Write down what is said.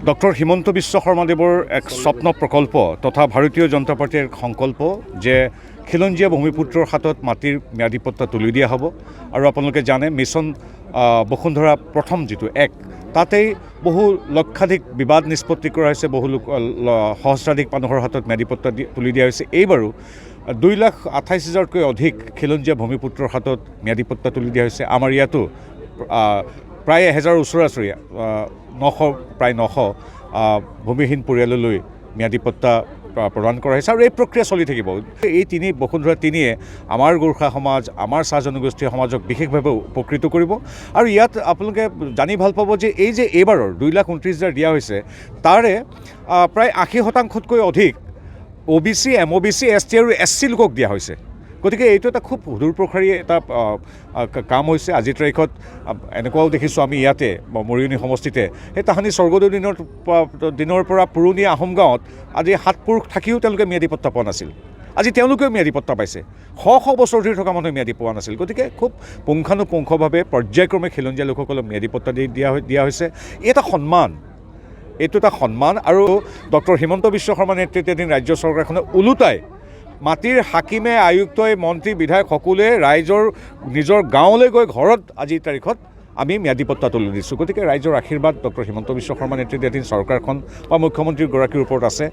Doctor Himanta Biswa শৰ্মাদেৱৰ এক স্বপ্ন প্ৰকল্প তথা ভাৰতীয় জনতা পাৰ্টীৰ সংকল্প যে খিলঞ্জীয়া ভূমিপুত্ৰৰ হাতত মাটিৰ ম্যাদীপট্টা তুলি দিয়া হ'ব। আৰু আপোনালোকে জানে মিছন বসুন্ধৰা প্ৰথম যিটো তাতেই বহু লক্ষাধিক বিবাদ নিষ্পত্তি কৰা হৈছে, বহু সহস্ৰাধিক মানুহৰ হাতত ম্যাদীপট্টা তুলি দিয়া হৈছে। এইবাৰো 2,28,000তকৈ অধিক খিলঞ্জীয়া ভূমিপুত্ৰৰ হাতত ম্যাদীপট্টা তুলি দিয়া হৈছে। আমাৰ ইয়াতো প্ৰায় 1,000 ওচৰা-ওচৰি 900 প্ৰায় 900 ভূমিহীন পৰিয়াললৈ ম্যাদীপট্টা প্ৰদান কৰা হৈছে আৰু এই প্ৰক্ৰিয়া চলি থাকিব। এই বসুন্ধৰা 3 আমাৰ গোৰ্খা সমাজ, আমাৰ চাহ জনগোষ্ঠীয় সমাজক বিশেষভাৱে উপকৃত কৰিব। আৰু ইয়াত আপোনালোকে জানি ভাল পাব যে এই যে এইবাৰৰ 2,29,000 দিয়া হৈছে তাৰে প্ৰায় 80শতাংশতকৈ অধিক OBC, MOBC, ST আৰু SC লোকক দিয়া হৈছে। গতিকে এইটো এটা খুব সুদূৰ প্ৰসাৰী এটা কাম হৈছে। আজিৰ তাৰিখত এনেকুৱাও দেখিছোঁ আমি ইয়াতে মৰিয়নি সমষ্টিতে সেই তাহানি স্বৰ্গদেউ দিনৰ পৰা পুৰণি আহোম গাঁৱত আজি 7 পুৰুষ থাকিও তেওঁলোকে ম্যাদীপট্টা পোৱা নাছিল। আজি তেওঁলোকেও ম্যাদীপট্টা পাইছে। শ বছৰ ধৰি থকা মানুহে ম্যাদী পোৱা নাছিল। গতিকে খুব পুংখানুপুংখভাৱে পৰ্যায়ক্ৰমে খিলঞ্জীয়া লোকসকলক ম্যাদীপট্টা দিয়া হৈছে। এইটো এটা সন্মান আৰু ডক্টৰ হিমন্ত বিশ্ব শৰ্মা নেতৃত্বাধীন ৰাজ্য চৰকাৰখনে ওলোটাই মাটিৰ হাকিমে, আয়ুক্তই, মন্ত্ৰী, বিধায়ক সকলোৱে ৰাইজৰ নিজৰ গাঁৱলৈ গৈ ঘৰত আজিৰ তাৰিখত আমি ম্যাদীপট্টা তুলি দিছোঁ। গতিকে ৰাইজৰ আশীৰ্বাদ ডক্টৰ হিমন্ত বিশ্ব শৰ্মা নেতৃত্বাধীন চৰকাৰখন বা মুখ্যমন্ত্ৰীগৰাকীৰ ওপৰত আছে।